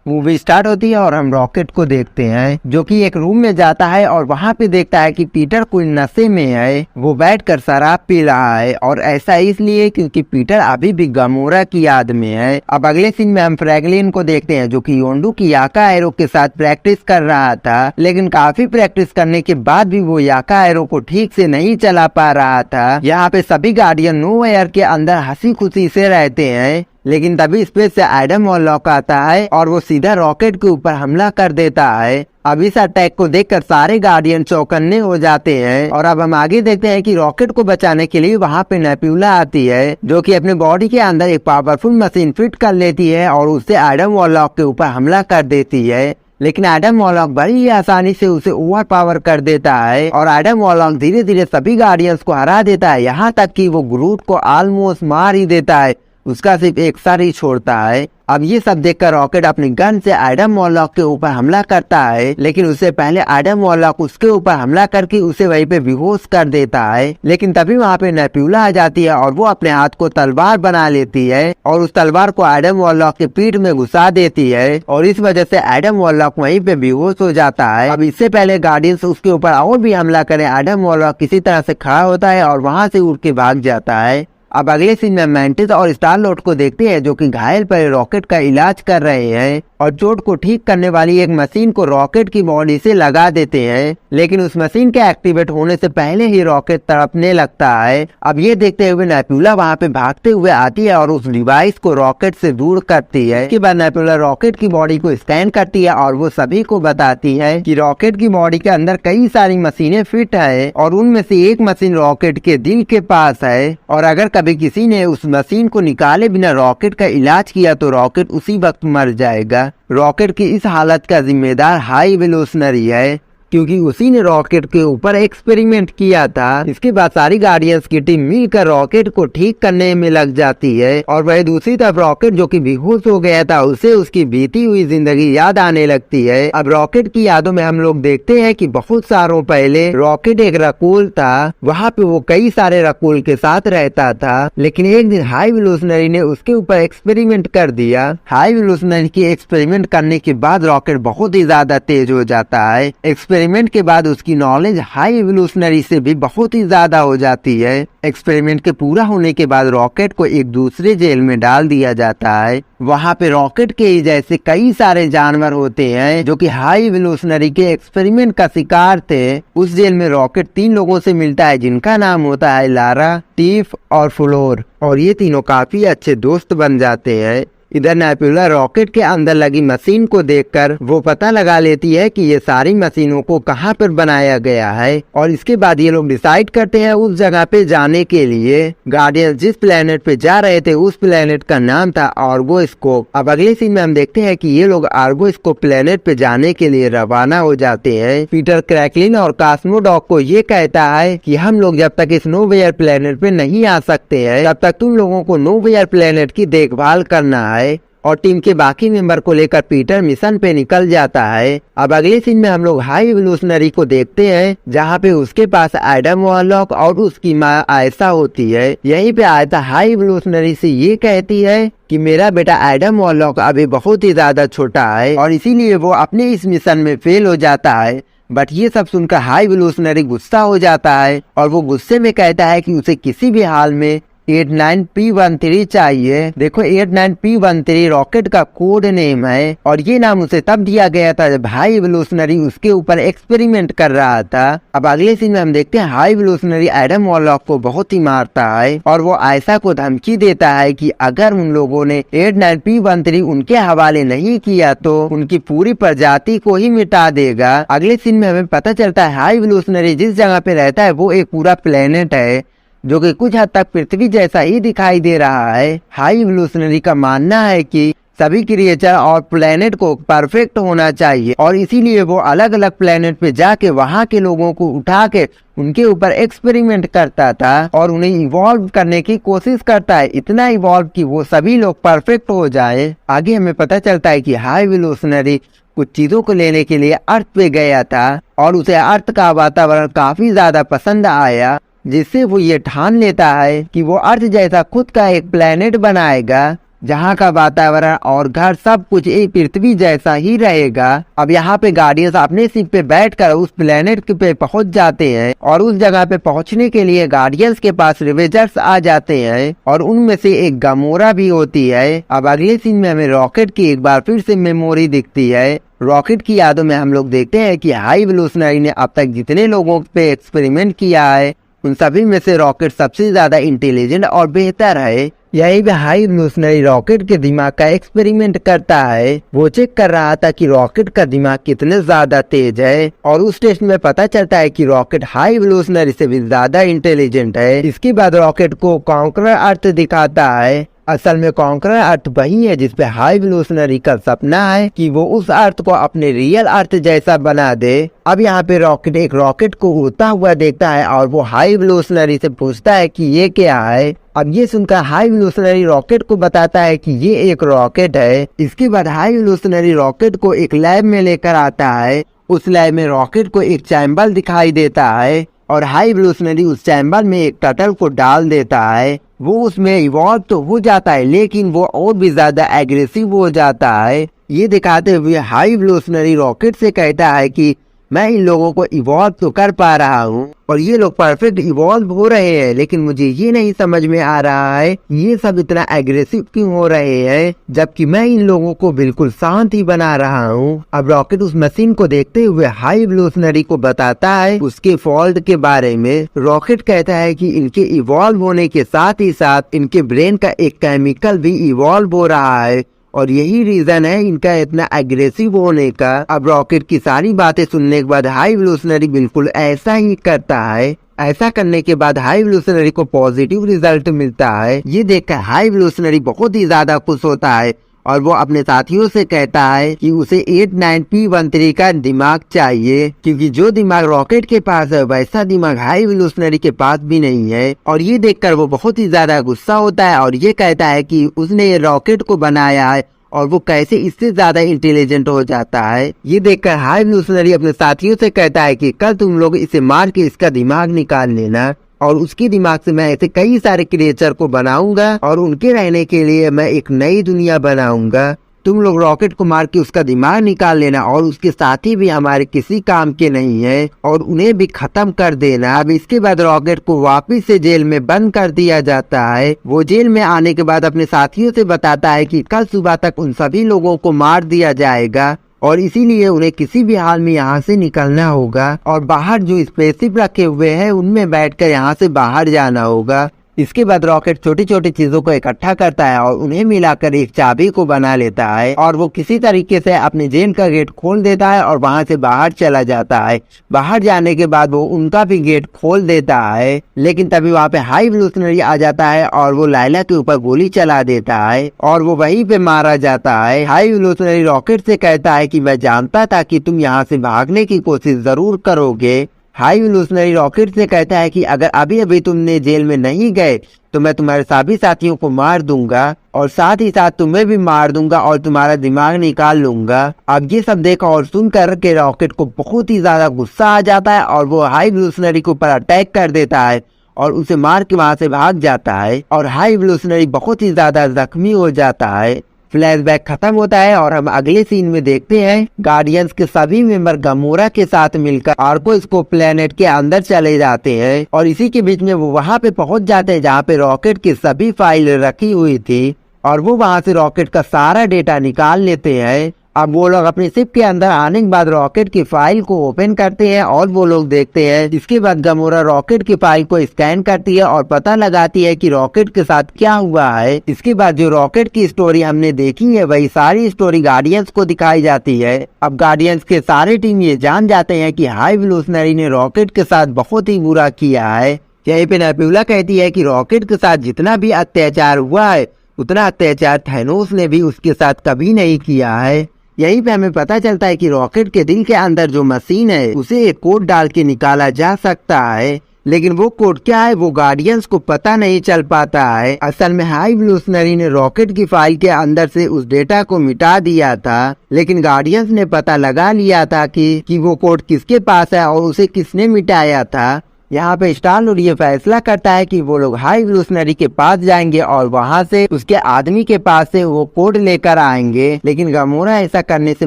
Movie start होती है और हम रॉकेट को देखते हैं जो कि एक रूम में जाता है और वहाँ पे देखता है कि पीटर कोई नशे में है। वो बैठकर शराब पी रहा है और ऐसा इसलिए क्योंकि पीटर अभी भी गमोरा की याद में है। अब अगले सीन में हम फ्रैंकलिन को देखते हैं जो कि योंडू की याका एरो के साथ प्रैक्टिस कर रहा था, लेकिन काफी प्रैक्टिस करने के बाद भी वो याका एरो को ठीक से नहीं चला पा रहा था। यहाँ पे सभी गार्डियन नोवेयर के अंदर हंसी खुशी से रहते हैं, लेकिन तभी स्पेस से एडम वॉरलॉक आता है और वो सीधा रॉकेट के ऊपर हमला कर देता है। अब इस अटैक को देखकर सारे गार्डियन चौकन्ने हो जाते हैं और अब हम आगे देखते हैं कि रॉकेट को बचाने के लिए वहाँ पे नेप्यूला आती है जो कि अपने बॉडी के अंदर एक पावरफुल मशीन फिट कर लेती है और उससे एडम वॉरलॉक के ऊपर हमला कर देती है। लेकिन एडम वॉरलॉक बड़ी ही आसानी से उसे ओवर पावर कर देता है और एडम वॉरलॉक धीरे धीरे सभी गार्डियंस को हरा देता है, यहाँ तक कि वो ग्रूट को ऑलमोस्ट मार ही देता है, उसका सिर्फ एक सर ही छोड़ता है। अब ये सब देखकर रॉकेट अपनी गन से एडम वॉरलॉक के ऊपर हमला करता है, लेकिन उससे पहले एडम वॉरलॉक उसके ऊपर हमला करके उसे वहीं पे बेहोश कर देता है। लेकिन तभी वहाँ पे नेप्यूला आ जाती है और वो अपने हाथ को तलवार बना लेती है और उस तलवार को एडम वॉरलॉक के पीठ में घुसा देती है और इस वजह से एडम वॉरलॉक वहीं पे बेहोश हो जाता है। अब इससे पहले गार्डियंस उसके ऊपर और भी हमला करें, एडम वॉरलॉक किसी तरह से खड़ा होता है और वहाँ से उड़ के भाग जाता है। अब अगले सीन में मैंटिस और स्टार लॉर्ड को देखते हैं जो कि घायल पड़े रॉकेट का इलाज कर रहे हैं और चोट को ठीक करने वाली एक मशीन को रॉकेट की बॉडी से लगा देते हैं, लेकिन उस मशीन के एक्टिवेट होने से पहले ही रॉकेट तड़पने लगता है। अब ये देखते हुए नेप्यूला वहाँ पे भागते हुए आती है और उस डिवाइस को रॉकेट से दूर करती है। इसके बाद नेप्यूला रॉकेट की बॉडी को स्कैन करती है और वो सभी को बताती है कि रॉकेट की बॉडी के अंदर कई सारी मशीनें फिट है और उनमें से एक मशीन रॉकेट के दिल के पास है और अगर कभी किसी ने उस मशीन को निकाले बिना रॉकेट का इलाज किया तो रॉकेट उसी वक्त मर जाएगा। रॉकेट की इस हालत का जिम्मेदार हाई वेलोशनरी है क्योंकि उसी ने रॉकेट के ऊपर एक्सपेरिमेंट किया था। इसके बाद सारी गार्डियंस की टीम मिलकर रॉकेट को ठीक करने में लग जाती है और वही दूसरी तरफ रॉकेट जो कि बेहोश हो गया था उसे उसकी बीती हुई जिंदगी याद आने लगती है। अब रॉकेट की यादों में हम लोग देखते हैं कि बहुत सालों पहले रॉकेट एक रकूल था, वहाँ पे वो कई सारे रकूल के साथ रहता था, लेकिन एक दिन हाई वेलोशनरी ने उसके ऊपर एक्सपेरिमेंट कर दिया। हाई वेलोशनरी की एक्सपेरिमेंट करने के बाद रॉकेट बहुत ही ज्यादा तेज हो जाता है। एक्सपेरिमेंट के बाद उसकी नॉलेज हाई एवोल्यूशनरी से भी बहुत ही ज्यादा हो जाती है। एक्सपेरिमेंट के पूरा होने के बाद रॉकेट को एक दूसरे जेल में डाल दिया जाता है। वहाँ पे रॉकेट के ही जैसे कई सारे जानवर होते हैं जो कि हाई एवोल्यूशनरी के एक्सपेरिमेंट का शिकार थे। उस जेल में रॉकेट 3 लोगों से मिलता है जिनका नाम होता है लारा, टिफ और फ्लोर, और ये तीनों काफी अच्छे दोस्त बन जाते हैं। इधर नेप्यूला रॉकेट के अंदर लगी मशीन को देखकर वो पता लगा लेती है कि ये सारी मशीनों को कहाँ पर बनाया गया है और इसके बाद ये लोग डिसाइड करते हैं उस जगह पे जाने के लिए। गार्डियंस जिस प्लेनेट पे जा रहे थे उस प्लेनेट का नाम था आर्गोस्कोप। अब अगले सीन में हम देखते हैं कि ये लोग आर्गोस्कोप प्लेनेट पे जाने के लिए रवाना हो जाते हैं। पीटर क्रैकलिन और कॉस्मोडॉक को ये कहता है कि हम लोग जब तक इस नोवेयर प्लेनेट पे नहीं आ सकते हैं तब तक तुम लोगों को नोवेयर प्लेनेट की देखभाल करना है, और टीम के बाकी मेंबर को लेकर पीटर मिशन पे निकल जाता है। अब अगले सीन में हम लोग हाई एवोल्यूशनरी को देखते हैं जहाँ पे उसके पास एडम वॉरलॉक और उसकी माँ आयशा होती है। यहीं पे आयशा हाई एवोल्यूशनरी से ये कहती है कि मेरा बेटा एडम वॉरलॉक अभी बहुत ही ज्यादा छोटा है और इसीलिए वो अपने इस मिशन में फेल हो जाता है। बट ये सब सुनकर हाई एवोल्यूशनरी गुस्सा हो जाता है और वो गुस्से में कहता है कि उसे किसी भी हाल में 89P13 चाहिए। देखो 89P13 रॉकेट का कोड नेम है और ये नाम उसे तब दिया गया था जब हाई एवोल्यूशनरी उसके ऊपर एक्सपेरिमेंट कर रहा था। अब अगले सीन में हम देखते हैं हाई एवोल्यूशनरी एडम वॉरलॉक को बहुत ही मारता है और वो आयशा को धमकी देता है कि अगर उन लोगों ने 89P13 उनके हवाले नहीं किया तो उनकी पूरी प्रजाति को ही मिटा देगा। अगले सीन में हमें पता चलता है हाई एवोल्यूशनरी जिस जगह पे रहता है वो एक पूरा प्लेनेट है जो कि कुछ हद तक पृथ्वी जैसा ही दिखाई दे रहा है। हाई एवोल्यूशनरी का मानना है कि सभी क्रिएचर और प्लेनेट को परफेक्ट होना चाहिए और इसीलिए वो अलग अलग प्लेनेट पे जाके वहाँ के लोगों को उठा के उनके ऊपर एक्सपेरिमेंट करता था और उन्हें इवॉल्व करने की कोशिश करता है, इतना इवॉल्व कि वो सभी लोग परफेक्ट हो जाए। आगे हमें पता चलता है कि हाई एवोल्यूशनरी कुछ चीजों को लेने के लिए अर्थ पे गया था और उसे अर्थ का वातावरण काफी ज्यादा पसंद आया, जिससे वो ये ठान लेता है कि वो अर्थ जैसा खुद का एक प्लेनेट बनाएगा जहाँ का वातावरण और घर सब कुछ एक पृथ्वी जैसा ही रहेगा। अब यहाँ पे गार्डियंस अपने शिप पे बैठकर उस प्लेनेट पे पहुँच जाते हैं और उस जगह पे पहुँचने के लिए गार्डियंस के पास रिवेंजर्स आ जाते हैं और उनमें से एक गामोरा भी होती है। अब अगले सीन में हमें रॉकेट की एक बार फिर से मेमोरी दिखती है। रॉकेट की यादों में हम लोग देखते हैं कि हाई एवोल्यूशनरी ने अब तक जितने लोगों पे एक्सपेरिमेंट किया है उन सभी में से रॉकेट सबसे ज्यादा इंटेलिजेंट और बेहतर है। यही भी हाई एवोल्यूशनरी रॉकेट के दिमाग का एक्सपेरिमेंट करता है। वो चेक कर रहा था कि रॉकेट का दिमाग कितने ज्यादा तेज है और उस टेस्ट में पता चलता है कि रॉकेट हाई एवोल्यूशनरी से भी ज्यादा इंटेलिजेंट है। इसके बाद रॉकेट को कॉन्करर अर्थ दिखाता है। असल में कॉन्करर अर्थ वही है जिसपे हाई एवोल्यूशनरी का सपना है कि वो उस अर्थ को अपने रियल अर्थ जैसा बना दे। अब यहाँ पे रॉकेट एक रॉकेट को उड़ता हुआ देखता है और वो हाई एवोल्यूशनरी से पूछता है कि ये क्या है। अब ये सुनकर हाई एवोल्यूशनरी रॉकेट को बताता है कि ये एक रॉकेट है। इसके बाद हाई एवोल्यूशनरी रॉकेट को एक लैब में लेकर आता है। उस लैब में रॉकेट को एक चैम्बर दिखाई देता है और हाई एवोल्यूशनरी उस चैम्बर में एक टर्टल को डाल देता है। वो उसमें इवॉल्व तो हो जाता है लेकिन वो और भी ज्यादा एग्रेसिव हो जाता है। ये दिखाते हुए हाई एवोल्यूशनरी रॉकेट से कहता है कि मैं इन लोगों को इवॉल्व तो कर पा रहा हूँ और ये लोग परफेक्ट इवॉल्व हो रहे हैं, लेकिन मुझे ये नहीं समझ में आ रहा है ये सब इतना एग्रेसिव क्यों हो रहे हैं जबकि मैं इन लोगों को बिल्कुल शांत ही बना रहा हूँ। अब रॉकेट उस मशीन को देखते हुए हाई एवोल्यूशनरी को बताता है उसके फॉल्ट के बारे में। रॉकेट कहता है कि इनके इवॉल्व होने के साथ ही साथ इनके ब्रेन का एक केमिकल भी इवॉल्व हो रहा है और यही रीजन है इनका इतना एग्रेसिव होने का। अब रॉकेट की सारी बातें सुनने के बाद हाई एवोल्यूशनरी बिल्कुल ऐसा ही करता है। ऐसा करने के बाद हाई एवोल्यूशनरी को पॉजिटिव रिजल्ट मिलता है। ये देखकर हाई एवोल्यूशनरी बहुत ही ज्यादा खुश होता है और वो अपने साथियों से कहता है कि उसे 89P13 का दिमाग चाहिए क्योंकि जो दिमाग रॉकेट के पास है वैसा दिमाग हाई एवोल्यूशनरी के पास भी नहीं है। और ये देखकर वो बहुत ही ज्यादा गुस्सा होता है और ये कहता है कि उसने ये रॉकेट को बनाया है और वो कैसे इससे ज्यादा इंटेलिजेंट हो जाता है। ये देखकर हाई एवोल्यूशनरी अपने साथियों से कहता है कि कल तुम लोग इसे मार के इसका दिमाग निकाल लेना और उसके दिमाग से मैं ऐसे कई सारे क्रिएचर को बनाऊंगा और उनके रहने के लिए मैं एक नई दुनिया बनाऊंगा। तुम लोग रॉकेट को मार के उसका दिमाग निकाल लेना और उसके साथी भी हमारे किसी काम के नहीं है और उन्हें भी खत्म कर देना। अब इसके बाद रॉकेट को वापस से जेल में बंद कर दिया जाता है। वो जेल में आने के बाद अपने साथियों से बताता है कि कल सुबह तक उन सभी लोगों को मार दिया जाएगा और इसीलिए उन्हें किसी भी हाल में यहाँ से निकलना होगा और बाहर जो स्पेसशिप रखे हुए हैं उनमें बैठकर यहाँ से बाहर जाना होगा। इसके बाद रॉकेट छोटी छोटी चीजों को इकट्ठा करता है और उन्हें मिलाकर एक चाबी को बना लेता है और वो किसी तरीके से अपने जेल का गेट खोल देता है और वहां से बाहर चला जाता है। बाहर जाने के बाद वो उनका भी गेट खोल देता है लेकिन तभी वहाँ पे हाई एवोल्यूशनरी आ जाता है और वो लाइला के ऊपर गोली चला देता है और वो वहीं पे मारा जाता है। हाई एवोल्यूशनरी रॉकेट से कहता है कि मैं जानता था कि तुम यहाँ से भागने की कोशिश जरूर करोगे। हाई एवोल्यूशनरी रॉकेट से कहता है कि अगर अभी अभी तुमने जेल में नहीं गए तो मैं तुम्हारे सभी साथियों को मार दूंगा और साथ ही साथ तुम्हें भी मार दूंगा और तुम्हारा दिमाग निकाल लूंगा। अब ये सब देखा और सुनकर के रॉकेट को बहुत ही ज्यादा गुस्सा आ जाता है और वो हाई एवोल्यूशनरी के ऊपर अटैक कर देता है और उसे मार के वहां से भाग जाता है और हाई एवोल्यूशनरी बहुत ही ज्यादा जख्मी हो जाता है। फ्लैशबैक खत्म होता है और हम अगले सीन में देखते हैं गार्डियंस के सभी मेंबर गामोरा के साथ मिलकर आर्कोस्कोप प्लेनेट के अंदर चले जाते हैं और इसी के बीच में वो वहां पे पहुंच जाते हैं जहां पे रॉकेट की सभी फाइल रखी हुई थी और वो वहां से रॉकेट का सारा डेटा निकाल लेते हैं। अब वो लोग अपने शिप के अंदर आने के बाद रॉकेट की फाइल को ओपन करते हैं और वो लोग देखते हैं। इसके बाद गामोरा रॉकेट की फाइल को स्कैन करती है और पता लगाती है कि रॉकेट के साथ क्या हुआ है। इसके बाद जो रॉकेट की स्टोरी हमने देखी है वही सारी स्टोरी गार्डियंस को दिखाई जाती है। अब गार्डियंस के सारे टीम ये जान जाते हैं कि हाई एवोल्यूशनरी ने रॉकेट के साथ बहुत ही बुरा किया है। यहीं पे नेबुला कहती है कि रॉकेट के साथ जितना भी अत्याचार हुआ है उतना अत्याचार थैनोस ने भी उसके साथ कभी नहीं किया है। यहीं पे हमें पता चलता है कि रॉकेट के दिल के अंदर जो मशीन है उसे एक कोड डाल के निकाला जा सकता है, लेकिन वो कोड क्या है वो गार्डियंस को पता नहीं चल पाता है। असल में हाई एवोल्यूशनरी ने रॉकेट की फाइल के अंदर से उस डेटा को मिटा दिया था, लेकिन गार्डियंस ने पता लगा लिया था कि वो कोड किसके पास है और उसे किसने मिटाया था। यहाँ पे स्टार लॉर्ड ये फैसला करता है कि वो लोग हाई एवोल्यूशनरी के पास जाएंगे और वहाँ से उसके आदमी के पास से वो कोड लेकर आएंगे, लेकिन गामोरा ऐसा करने से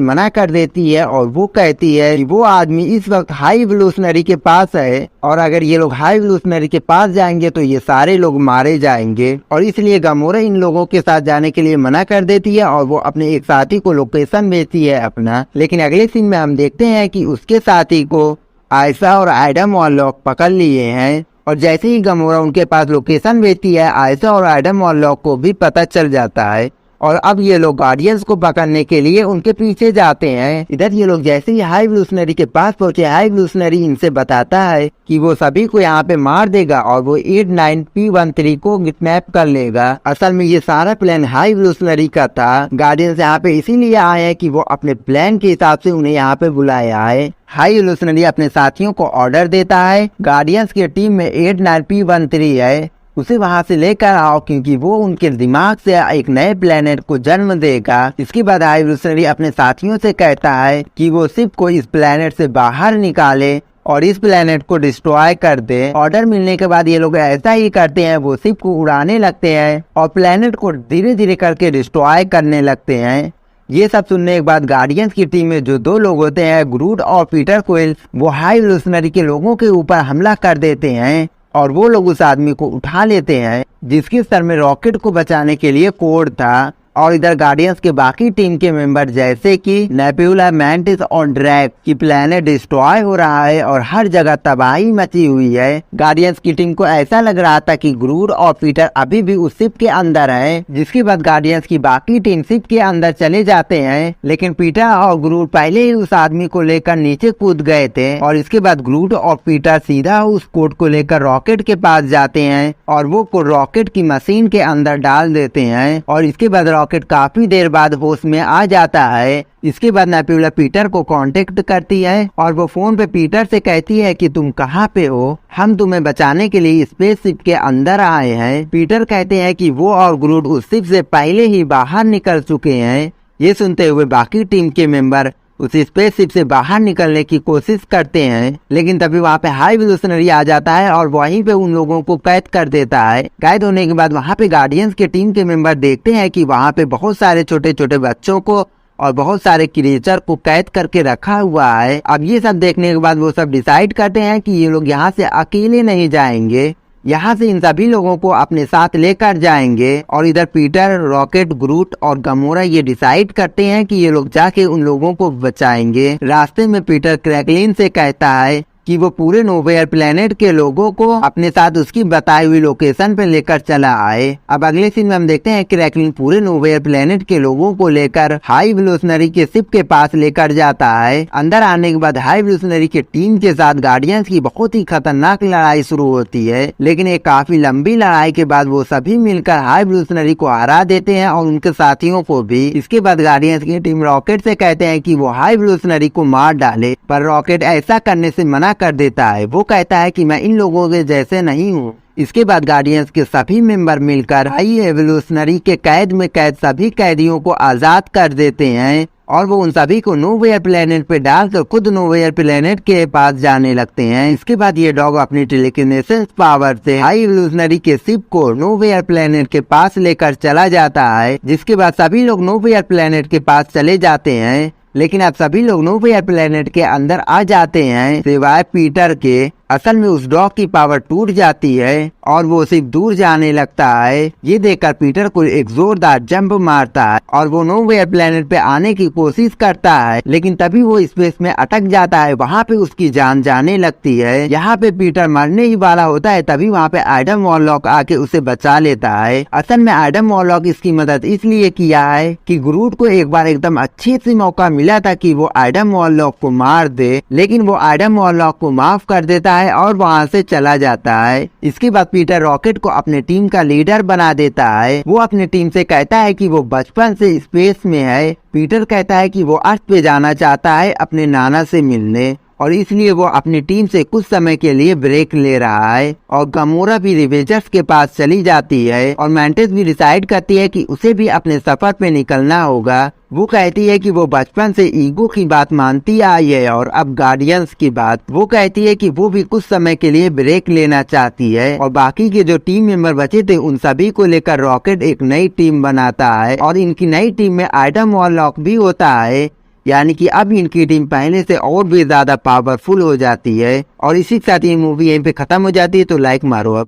मना कर देती है और वो कहती है कि वो आदमी इस वक्त हाई एवोल्यूशनरी के पास है और अगर ये लोग हाई एवोल्यूशनरी के पास जाएंगे तो ये सारे लोग मारे जाएंगे, और इसलिए गामोरा इन लोगों के साथ जाने के लिए मना कर देती है और वो अपने एक साथी को लोकेशन भेजती है अपना। लेकिन अगले सीन में हम देखते हैं कि उसके साथी को आयशा और एडम वॉरलॉक पकड़ लिए हैं, और जैसे ही गामोरा उनके पास लोकेशन भेजती है आयशा और एडम वॉरलॉक को भी पता चल जाता है और अब ये लोग गार्डियंस को पकड़ने के लिए उनके पीछे जाते हैं। इधर ये लोग जैसे ही हाई एवोल्यूशनरी के पास पहुंचे, हाई एवोल्यूशनरी इनसे बताता है कि वो सभी को यहाँ पे मार देगा और वो 89P13 को किडनैप कर लेगा। असल में ये सारा प्लान हाई एवोल्यूशनरी का था। गार्डियंस यहाँ पे इसीलिए आए हैं कि वो अपने प्लान के हिसाब से उन्हें यहाँ पे बुलाया है। हाई एवोल्यूशनरी अपने साथियों को ऑर्डर देता है, गार्डियंस की टीम में 89P13 है, उसे वहां से लेकर आओ क्योंकि वो उनके दिमाग से एक नए प्लेनेट को जन्म देगा। इसके बाद हाई एवोल्यूशनरी अपने साथियों से कहता है कि वो शिप को इस प्लेनेट से बाहर निकाले और इस प्लेनेट को डिस्ट्रॉय कर दे। ऑर्डर मिलने के बाद ये लोग ऐसा ही करते हैं, वो शिप को उड़ाने लगते हैं और प्लेनेट को धीरे धीरे करके डिस्ट्रॉय करने लगते हैं। ये सब सुनने के बाद गार्डियंस की टीम में जो दो लोग होते हैं, ग्रूट और पीटर क्विल, वो हाई एवोल्यूशनरी के लोगों के ऊपर हमला कर देते हैं और वो लोग उस आदमी को उठा लेते हैं जिसके सर में रॉकेट को बचाने के लिए कोड था। और इधर गार्डियंस के बाकी टीम के मेंबर जैसे कि नेबुला, मैंटिस और ड्रैक की प्लेनेट डिस्ट्रॉय हो रहा है और हर जगह तबाही मची हुई है। गार्डियंस की टीम को ऐसा लग रहा था कि ग्रूट और पीटर अभी भी उस शिप के अंदर है, जिसके बाद गार्डियंस की बाकी टीम शिप के अंदर चले जाते हैं, लेकिन पीटर और ग्रूट पहले ही उस आदमी को लेकर नीचे कूद गए थे और इसके बाद ग्रूट और पीटर सीधा उस कोड को लेकर रॉकेट के पास जाते हैं और वो कोड रॉकेट की मशीन के अंदर डाल देते हैं और इसके बाद रॉकेट काफी देर बाद होश में आ जाता है। इसके बाद नेबुला पीटर को कांटेक्ट करती है और वो फोन पे पीटर से कहती है कि तुम कहाँ पे हो, हम तुम्हें बचाने के लिए स्पेसशिप के अंदर आए हैं। पीटर कहते हैं कि वो और ग्रूट उस शिप से पहले ही बाहर निकल चुके हैं। ये सुनते हुए बाकी टीम के मेंबर उस स्पेसशिप से बाहर निकलने की कोशिश करते हैं, लेकिन तभी वहाँ पे हाई एवोल्यूशनरी आ जाता है और वहीं पे उन लोगों को कैद कर देता है। कैद होने के बाद वहाँ पे गार्डियंस के टीम के मेंबर देखते हैं कि वहाँ पे बहुत सारे छोटे छोटे बच्चों को और बहुत सारे क्रिएचर को कैद करके रखा हुआ है। अब ये सब देखने के बाद वो सब डिसाइड करते हैं कि ये लोग यहाँ से अकेले नहीं जाएंगे, यहाँ से इन सभी लोगों को अपने साथ लेकर जाएंगे। और इधर पीटर, रॉकेट, ग्रूट और गामोरा ये डिसाइड करते हैं कि ये लोग जाके उन लोगों को बचाएंगे। रास्ते में पीटर क्रैकलिन से कहता है कि वो पूरे नोवेयर प्लेनेट के लोगों को अपने साथ उसकी बताई हुई लोकेशन पे लेकर चला आए। अब अगले सीन में हम देखते हैं क्रैकलिन पूरे नोवेयर प्लेनेट के लोगों को लेकर हाई एवोल्यूशनरी के शिप के पास लेकर जाता है। अंदर आने के बाद हाई एवोल्यूशनरी की टीम के साथ गार्डियंस की बहुत ही खतरनाक लड़ाई शुरू होती है, लेकिन एक काफी लंबी लड़ाई के बाद वो सभी मिलकर हाई एवोल्यूशनरी को हरा देते हैं और उनके साथियों को भी। इसके बाद गार्डियंस की टीम रॉकेट से कहते हैं कि वो हाई एवोल्यूशनरी को मार डाले, पर रॉकेट ऐसा करने से मना कर देता है। वो कहता है कि मैं इन लोगों के जैसे नहीं हूँ। इसके बाद गार्डियंस के सभी मेंबर मिलकर हाई एवोल्यूशनरी के कैद में कैद सभी कैदियों को आजाद कर देते हैं और वो उन सभी को नोवेयर प्लेनेट पे डालकर खुद नोवेयर प्लेनेट के पास जाने लगते हैं। इसके बाद ये डॉग अपनी टेलीकिनेसिस पावर से हाई एवोल्यूशनरी के शिप को नोवेयर प्लेनेट के पास लेकर चला जाता है, जिसके बाद सभी लोग नोवेयर प्लेनेट के पास चले जाते हैं। लेकिन अब सभी लोग नोवेयर प्लेनेट के अंदर आ जाते हैं सिवाय पीटर के। असल में उस डॉग की पावर टूट जाती है और वो सिर्फ दूर जाने लगता है। ये देखकर पीटर को एक जोरदार जंप मारता है और वो नोवेयर प्लेनेट पे आने की कोशिश करता है, लेकिन तभी वो स्पेस में अटक जाता है। वहाँ पे उसकी जान जाने लगती है। यहाँ पे पीटर मरने ही वाला होता है, तभी वहाँ पे एडम वॉरलॉक आके उसे बचा लेता है। असल में एडम वॉरलॉक इसकी मदद इसलिए किया है कि ग्रूट को एक बार एकदम अच्छी सी मौका मिला था कि वो एडम वॉरलॉक को मार दे, लेकिन वो एडम वॉरलॉक को माफ कर देता है और वहाँ से चला जाता है। इसके बाद पीटर रॉकेट को अपने टीम का लीडर बना देता है। वो अपने टीम से कहता है कि वो बचपन से स्पेस में है। पीटर कहता है कि वो अर्थ पे जाना चाहता है अपने नाना से मिलने। और इसलिए वो अपनी टीम से कुछ समय के लिए ब्रेक ले रहा है। और गामोरा भी रिवेंजर्स के पास चली जाती है और मैंटिस भी डिसाइड करती है कि उसे भी अपने सफर पे निकलना होगा। वो कहती है कि वो बचपन से ईगो की बात मानती आई है और अब गार्डियंस की बात। वो कहती है कि वो भी कुछ समय के लिए ब्रेक लेना चाहती है और बाकी के जो टीम मेंबर बचे थे उन सभी को लेकर रॉकेट एक नई टीम बनाता है और इनकी नई टीम में एडम वॉरलॉक भी होता है। यानी कि अब इनकी टीम पहले से और भी ज्यादा पावरफुल हो जाती है। और इसी के साथ ये मूवी यहीं पे खत्म हो जाती है। तो लाइक मारो अब।